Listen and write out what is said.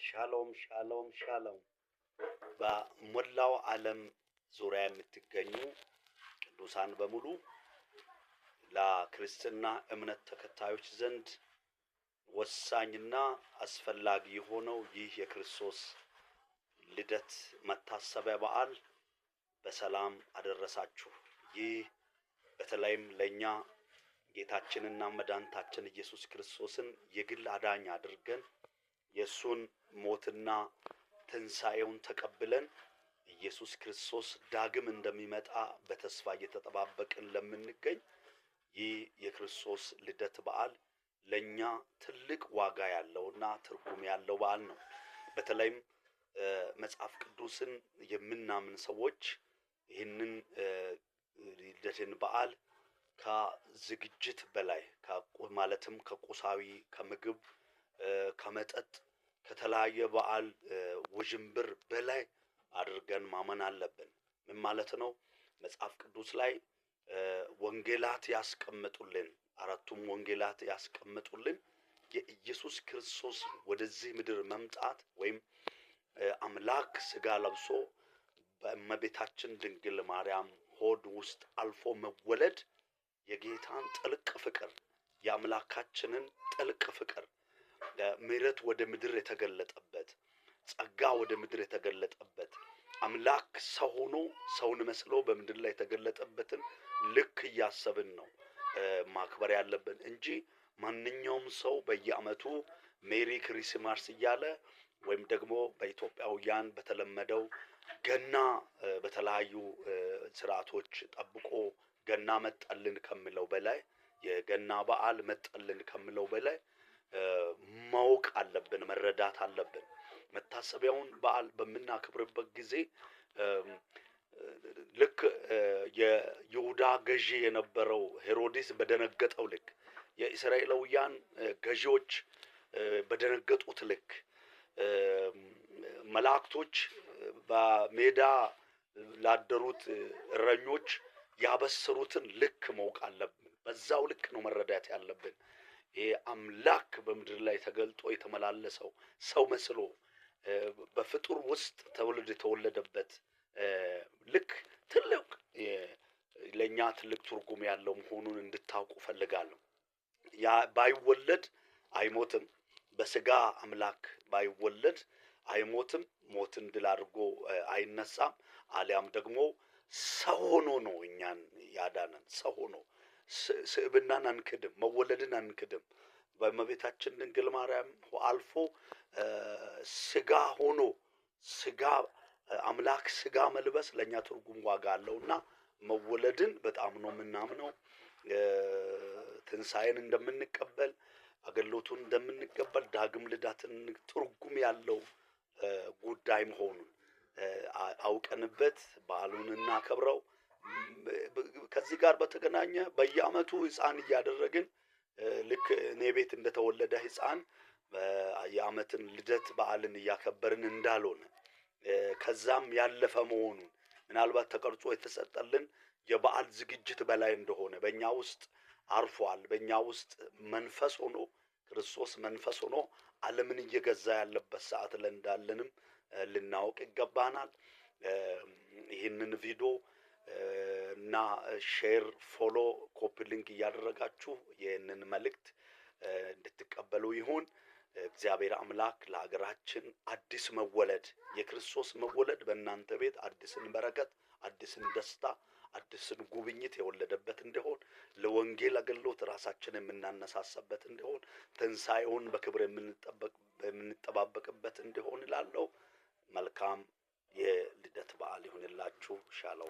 ሻሎም ሻሎም ሻሎም በሞላው ዓለም ዙሪያ የምትገኙ ቅዱሳን በሙሉ ለክርስትና እምነት ተከታዮች ዘንድ ወሳኝና አስፈላጊ የሆነው ይህ የክርስቶስ ልደት መታሰቢያ በዓል በሰላም አደረሳችሁ። ይህ በተለይም ለኛ ጌታችንና መድኃኒታችን ኢየሱስ ክርስቶስን የግል አዳኝ አድርገን የሱን ሞትና ትንሣኤውን ተቀብለን ኢየሱስ ክርስቶስ ዳግም እንደሚመጣ በተስፋ እየተጠባበቅን ለምንገኝ ይህ የክርስቶስ ልደት በዓል ለኛ ትልቅ ዋጋ ያለውና ትርጉም ያለው በዓል ነው። በተለይም መጽሐፍ ቅዱስን የምናምን ሰዎች ይህንን ልደትን በዓል ከዝግጅት በላይ ማለትም ከቁሳዊ ከምግብ ከመጠጥ ከተለያየ በዓል ውዥንብር በላይ አድርገን ማመን አለብን። ምን ማለት ነው? መጽሐፍ ቅዱስ ላይ ወንጌላት ያስቀምጡልን አራቱም ወንጌላት ያስቀምጡልን የኢየሱስ ክርስቶስ ወደዚህ ምድር መምጣት ወይም አምላክ ሥጋ ለብሶ በእመቤታችን ድንግል ማርያም ሆድ ውስጥ አልፎ መወለድ የጌታን ጥልቅ ፍቅር የአምላካችንን ጥልቅ ፍቅር ምሕረት ወደ ምድር የተገለጠበት ጸጋ ወደ ምድር የተገለጠበት አምላክ ሰው ሆኖ ሰውን መስሎ በምድር ላይ የተገለጠበትን ልክ እያሰብን ነው ማክበር ያለብን እንጂ ማንኛውም ሰው በየዓመቱ ሜሪ ክሪስማስ እያለ ወይም ደግሞ በኢትዮጵያውያን በተለመደው ገና በተለያዩ ስርዓቶች ጠብቆ ገና መጣልን ከሚለው በላይ የገና በዓል መጣልን ከሚለው በላይ ማወቅ አለብን መረዳት አለብን። መታሰቢያውን በዓል በመናከብርበት ጊዜ ልክ የይሁዳ ገዢ የነበረው ሄሮድስ በደነገጠው ልክ የእስራኤላውያን ገዢዎች በደነገጡት ልክ መላእክቶች በሜዳ ላደሩት እረኞች ያበሰሩትን ልክ ማወቅ አለብን። በዛው ልክ ነው መረዳት ያለብን። አምላክ በምድር ላይ ተገልጦ የተመላለሰው ሰው መስሎ በፍጡር ውስጥ ተወለደበት ልክ ትልቅ ለኛ ትልቅ ትርጉም ያለው መሆኑን እንድታውቁ ፈልጋለሁ። ያ ባይወለድ አይሞትም። በሥጋ አምላክ ባይወለድ አይሞትም። ሞትን ድል አድርጎ አይነሳም። አሊያም ደግሞ ሰው ሆኖ ነው እኛን ያዳነን። ሰው ሆኖ ስዕብናን አንክድም፣ መወለድን አንክድም። በእመቤታችን ድንግል ማርያም አልፎ ሥጋ ሆኖ ሥጋ አምላክ ሥጋ መልበስ ለኛ ትርጉም ዋጋ አለውና መወለድን በጣም ነው የምናምነው። ትንሣኤን እንደምንቀበል አገልግሎቱን እንደምንቀበል ዳግም ልደትን ትርጉም ያለው ጉዳይ መሆኑን አውቀንበት በዓሉን እናከብረው። ከዚህ ጋር በተገናኘ በየዓመቱ ሕፃን እያደረግን ልክ እኔ ቤት እንደተወለደ ሕፃን የዓመትን ልደት በዓልን እያከበርን እንዳልሆነ ከዛም ያለፈ መሆኑን ምናልባት ተቀርጾ የተሰጠልን የበዓል ዝግጅት በላይ እንደሆነ በእኛ ውስጥ አርፏል። በእኛ ውስጥ መንፈስ ሆኖ ክርስቶስ መንፈስ ሆኖ ዓለምን እየገዛ ያለበት ሰዓት ላይ እንዳለንም ልናውቅ ይገባናል። ይህንን ቪዲዮ እና ሼር ፎሎ ኮፒ ሊንክ እያደረጋችሁ ይህንን መልእክት እንድትቀበሉ ይሁን። እግዚአብሔር አምላክ ለሀገራችን አዲስ መወለድ የክርስቶስ መወለድ በእናንተ ቤት አዲስን በረከት አዲስን ደስታ አዲስን ጉብኝት የወለደበት እንዲሆን ለወንጌል አገልግሎት ራሳችንን የምናነሳሳበት እንዲሆን ትንሣኤውን በክብር የምንጠባበቅበት እንዲሆን እላለሁ። መልካም የልደት በዓል ይሁንላችሁ። ሻሎም